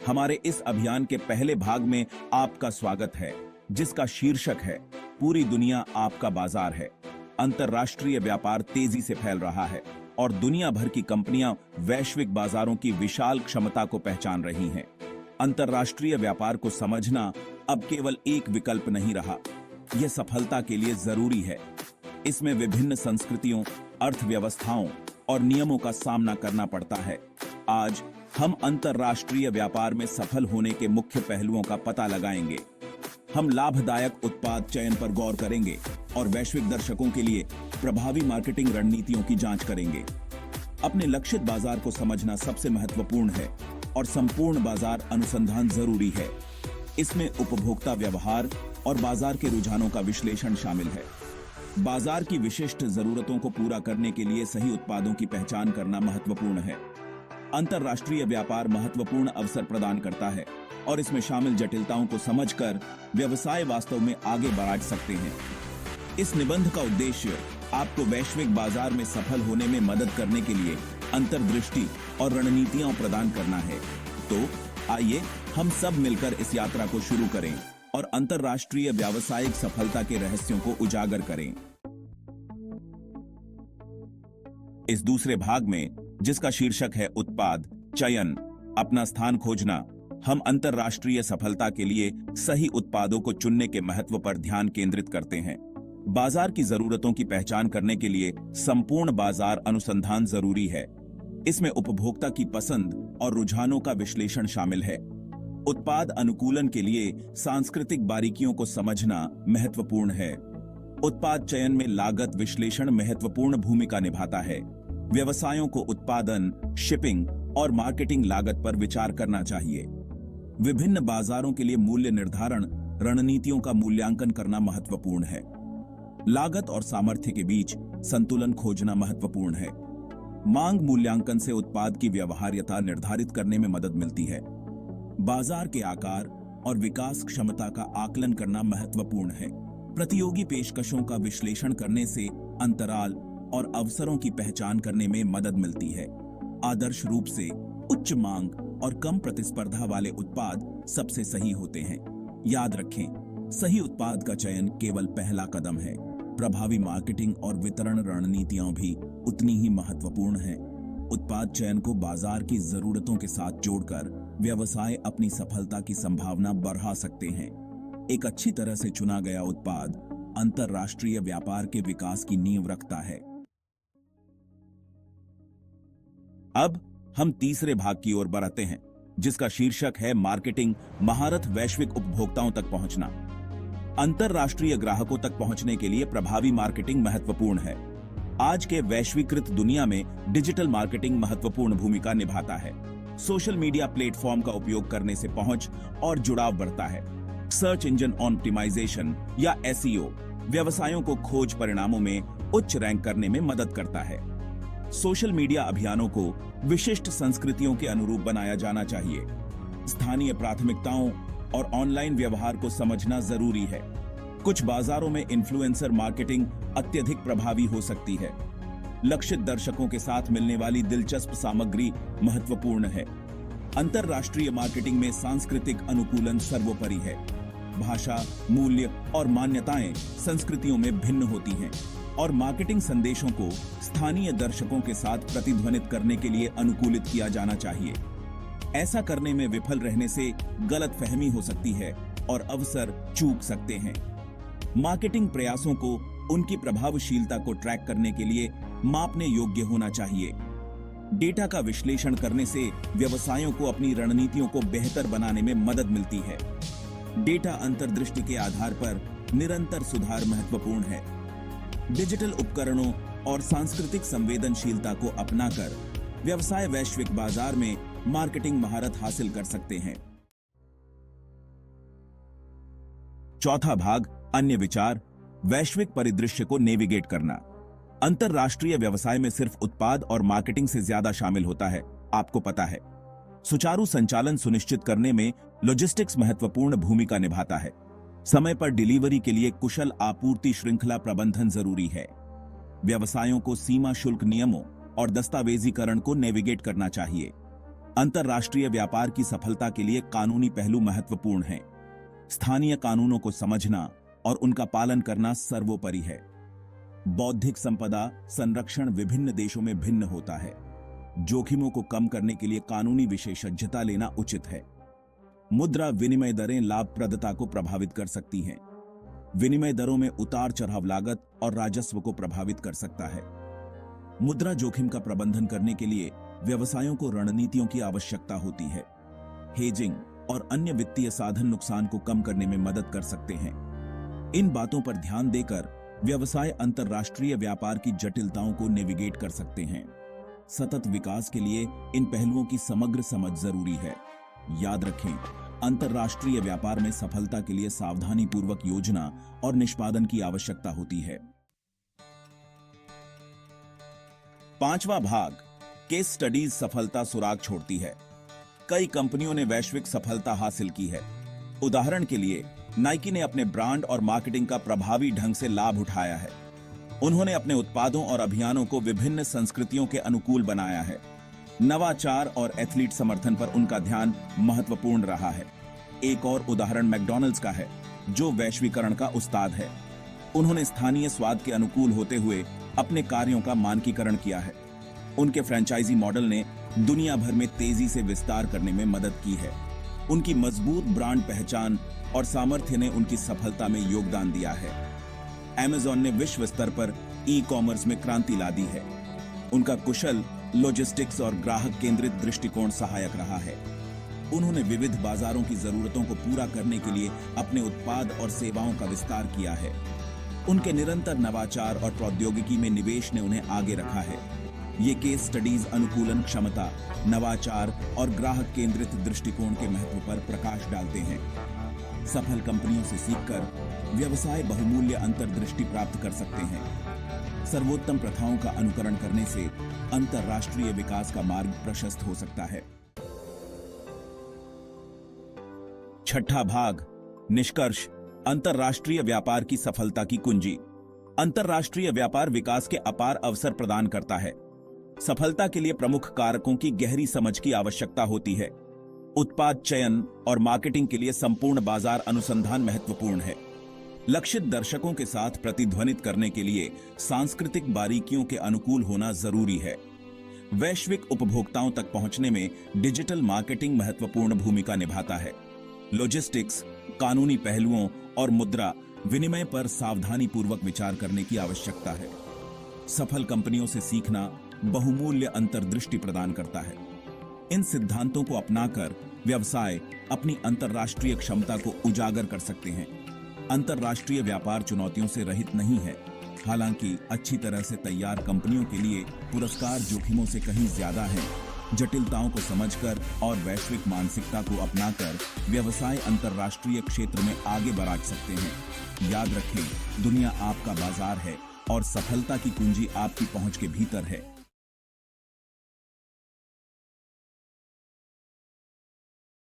हमारे इस अभियान के पहले भाग में आपका स्वागत है, जिसका शीर्षक है पूरी दुनिया आपका बाजार है। अंतर्राष्ट्रीय व्यापार तेजी से फैल रहा है और दुनिया भर की कंपनियां वैश्विक बाजारों की विशाल क्षमता को पहचान रही हैं। अंतर्राष्ट्रीय व्यापार को समझना अब केवल एक विकल्प नहीं रहा, यह सफलता के लिए जरूरी है। इसमें विभिन्न संस्कृतियों, अर्थव्यवस्थाओं और नियमों का सामना करना पड़ता है। आज हम अंतर्राष्ट्रीय व्यापार में सफल होने के मुख्य पहलुओं का पता लगाएंगे। हम लाभदायक उत्पाद चयन पर गौर करेंगे और वैश्विक दर्शकों के लिए प्रभावी मार्केटिंग रणनीतियों की जांच करेंगे। अपने लक्षित बाजार को समझना सबसे महत्वपूर्ण है और संपूर्ण बाजार अनुसंधान जरूरी है। इसमें उपभोक्ता व्यवहार और बाजार के रुझानों का विश्लेषण शामिल है। बाजार की विशिष्ट जरूरतों को पूरा करने के लिए सही उत्पादों की पहचान करना महत्वपूर्ण है। अंतर्राष्ट्रीय व्यापार महत्वपूर्ण अवसर प्रदान करता है और इसमें शामिल जटिलताओं को समझकर व्यवसाय वास्तव में आगे बढ़ा सकते हैं। इस निबंध का उद्देश्य आपको वैश्विक बाजार में सफल होने में मदद करने के लिए अंतर्दृष्टि और रणनीतियां प्रदान करना है। तो आइए हम सब मिलकर इस यात्रा को शुरू करें और अंतर्राष्ट्रीय व्यावसायिक सफलता के रहस्यों को उजागर करें। इस दूसरे भाग में, जिसका शीर्षक है उत्पाद चयन, अपना स्थान खोजना, हम अंतर्राष्ट्रीय सफलता के लिए सही उत्पादों को चुनने के महत्व पर ध्यान केंद्रित करते हैं। बाजार की जरूरतों की पहचान करने के लिए संपूर्ण बाजार अनुसंधान जरूरी है। इसमें उपभोक्ता की पसंद और रुझानों का विश्लेषण शामिल है। उत्पाद अनुकूलन के लिए सांस्कृतिक बारीकियों को समझना महत्वपूर्ण है। उत्पाद चयन में लागत विश्लेषण महत्वपूर्ण भूमिका निभाता है। व्यवसायों को उत्पादन, शिपिंग और मार्केटिंग लागत पर विचार करना चाहिए। विभिन्न बाजारों के लिए मूल्य निर्धारण रणनीतियों का मूल्यांकन करना महत्वपूर्ण है। लागत और सामर्थ्य के बीच संतुलन खोजना महत्वपूर्ण है। मांग मूल्यांकन से उत्पाद की व्यवहार्यता निर्धारित करने में मदद मिलती है। बाजार के आकार और विकास क्षमता का आकलन करना महत्वपूर्ण है। प्रतियोगी पेशकशों का विश्लेषण करने से अंतराल और अवसरों की पहचान करने में मदद मिलती है। आदर्श रूप से उच्च मांग और कम प्रतिस्पर्धा वाले उत्पाद सबसे सही होते हैं। याद रखें, सही उत्पाद का चयन केवल पहला कदम है। प्रभावी मार्केटिंग और वितरण रणनीतियां भी उतनी ही महत्वपूर्ण हैं। उत्पाद चयन को बाजार की जरूरतों के साथ जोड़कर व्यवसाय अपनी सफलता की संभावना बढ़ा सकते हैं। एक अच्छी तरह से चुना गया उत्पाद अंतर्राष्ट्रीय व्यापार के विकास की नींव रखता है। अब हम तीसरे भाग की ओर बढ़ते हैं, जिसका शीर्षक है मार्केटिंग महारत, वैश्विक उपभोक्ताओं तक पहुंचना। अंतर्राष्ट्रीय ग्राहकों तक पहुंचने के लिए प्रभावी मार्केटिंग महत्वपूर्ण है। आज के वैश्वीकृत दुनिया में डिजिटल मार्केटिंग महत्वपूर्ण भूमिका निभाता है। सोशल मीडिया प्लेटफॉर्म का उपयोग करने से पहुंच और जुड़ाव बढ़ता है। सर्च इंजन ऑप्टिमाइजेशन या एसईओ व्यवसायों को खोज परिणामों में उच्च रैंक करने में मदद करता है। सोशल मीडिया अभियानों को विशिष्ट संस्कृतियों के अनुरूप बनाया जाना चाहिए। स्थानीय प्राथमिकताओं और ऑनलाइन व्यवहार को समझना जरूरी है। कुछ बाजारों में इन्फ्लुएंसर मार्केटिंग अत्यधिक प्रभावी हो सकती है। लक्षित दर्शकों के साथ मिलने वाली दिलचस्प सामग्री महत्वपूर्ण है। अंतर्राष्ट्रीय मार्केटिंग में सांस्कृतिक अनुकूलन सर्वोपरि है। भाषा, मूल्य और मान्यताएं संस्कृतियों में भिन्न होती हैं और मार्केटिंग संदेशों को स्थानीय दर्शकों के साथ प्रतिध्वनित करने के लिए अनुकूलित किया जाना चाहिए। ऐसा करने में विफल रहने से गलतफहमी हो सकती है और अवसर चूक सकते हैं। मार्केटिंग प्रयासों को उनकी प्रभावशीलता को ट्रैक करने के लिए मापने योग्य होना चाहिए। डेटा का विश्लेषण करने से व्यवसायों को अपनी रणनीतियों को बेहतर बनाने में मदद मिलती है। डेटा अंतर्दृष्टि के आधार पर निरंतर सुधार महत्वपूर्ण है। डिजिटल उपकरणों और सांस्कृतिक संवेदनशीलता को अपनाकर व्यवसाय वैश्विक बाजार में मार्केटिंग महारत हासिल कर सकते हैं। चौथा भाग, अन्य विचार, वैश्विक परिदृश्य को नेविगेट करना। अंतर्राष्ट्रीय व्यवसाय में सिर्फ उत्पाद और मार्केटिंग से ज्यादा शामिल होता है, आपको पता है। सुचारू संचालन सुनिश्चित करने में लॉजिस्टिक्स महत्वपूर्ण भूमिका निभाता है। समय पर डिलीवरी के लिए कुशल आपूर्ति श्रृंखला प्रबंधन जरूरी है। व्यवसायों को सीमा शुल्क नियमों और दस्तावेजीकरण को नेविगेट करना चाहिए। अंतर्राष्ट्रीय व्यापार की सफलता के लिए कानूनी पहलू महत्वपूर्ण हैं। स्थानीय कानूनों को समझना और उनका पालन करना सर्वोपरि है। बौद्धिक संपदा संरक्षण विभिन्न देशों में भिन्न होता है। जोखिमों को कम करने के लिए कानूनी विशेषज्ञता लेना उचित है। मुद्रा विनिमय दरें लाभप्रदता को प्रभावित कर सकती हैं। विनिमय दरों में उतार चढ़ाव लागत और राजस्व को प्रभावित कर सकता है। मुद्रा जोखिम का प्रबंधन करने के लिए व्यवसायों को रणनीतियों की आवश्यकता होती है। हेजिंग और अन्य वित्तीय साधन नुकसान को कम करने में मदद कर सकते हैं। इन बातों पर ध्यान देकर व्यवसाय अंतर्राष्ट्रीय व्यापार की जटिलताओं को नेविगेट कर सकते हैं। सतत विकास के लिए इन पहलुओं की समग्र समझ जरूरी है। याद रखें, अंतर्राष्ट्रीय व्यापार में सफलता के लिए सावधानीपूर्वक योजना और निष्पादन की आवश्यकता होती है। 5वां भाग, केस स्टडीज सफलता सुराग छोड़ती है। कई कंपनियों ने वैश्विक सफलता हासिल की है। उदाहरण के लिए नाइकी ने अपने ब्रांड और मार्केटिंग का प्रभावी ढंग से लाभ उठाया है। उन्होंने अपने उत्पादों और अभियानों को विभिन्न संस्कृतियों के अनुकूल बनाया है। नवाचार और एथलीट समर्थन पर उनका ध्यान महत्वपूर्ण रहा है। एक और उदाहरण मैकडॉनल्ड्स का है, जो वैश्वीकरण का उस्ताद है। उन्होंने स्थानीय स्वाद के अनुकूल होते हुए अपने कार्यों का मानकीकरण किया है। उनके फ्रेंचाइजी मॉडल ने दुनिया भर में तेजी से विस्तार करने में मदद की है। उनकी मजबूत ब्रांड पहचान और सामर्थ्य ने उनकी सफलता में योगदान दिया है। Amazon ने विश्व स्तर पर ई-कॉमर्स में क्रांति ला दी है। उनका कुशल लॉजिस्टिक्स और ग्राहक केंद्रित दृष्टिकोण सहायक रहा है। उन्होंने विविध बाजारों की जरूरतों को पूरा करने के लिए अपने उत्पाद और सेवाओं का विस्तार किया है। उनके निरंतर नवाचार और प्रौद्योगिकी में निवेश ने उन्हें आगे रखा है। ये केस स्टडीज अनुकूलन क्षमता, नवाचार और ग्राहक केंद्रित दृष्टिकोण के महत्व पर प्रकाश डालते हैं। सफल कंपनियों से सीखकर व्यवसाय बहुमूल्य अंतर्दृष्टि प्राप्त कर सकते हैं। सर्वोत्तम प्रथाओं का अनुकरण करने से अंतर्राष्ट्रीय विकास का मार्ग प्रशस्त हो सकता है। 6ठा भाग, निष्कर्ष, अंतर्राष्ट्रीय व्यापार की सफलता की कुंजी। अंतर्राष्ट्रीय व्यापार विकास के अपार अवसर प्रदान करता है। सफलता के लिए प्रमुख कारकों की गहरी समझ की आवश्यकता होती है। उत्पाद चयन और मार्केटिंग के लिए संपूर्ण बाजार अनुसंधान महत्वपूर्ण है। लक्षित दर्शकों के साथ प्रतिध्वनित करने के लिए सांस्कृतिक बारीकियों के अनुकूल होना जरूरी है। वैश्विक उपभोक्ताओं तक पहुंचने में डिजिटल मार्केटिंग महत्वपूर्ण भूमिका निभाता है। लॉजिस्टिक्स, कानूनी पहलुओं और मुद्रा विनिमय पर सावधानीपूर्वक विचार करने की आवश्यकता है। सफल कंपनियों से सीखना बहुमूल्य अंतर्दृष्टि प्रदान करता है। इन सिद्धांतों को अपनाकर व्यवसाय अपनी अंतर्राष्ट्रीय क्षमता को उजागर कर सकते हैं। अंतर्राष्ट्रीय व्यापार चुनौतियों से रहित नहीं है। हालांकि अच्छी तरह से तैयार कंपनियों के लिए पुरस्कार जोखिमों से कहीं ज्यादा है। जटिलताओं को समझकर और वैश्विक मानसिकता को अपनाकर व्यवसाय अंतर्राष्ट्रीय क्षेत्र में आगे बढ़ सकते हैं। याद रखें, दुनिया आपका बाजार है और सफलता की कुंजी आपकी पहुंच के भीतर है।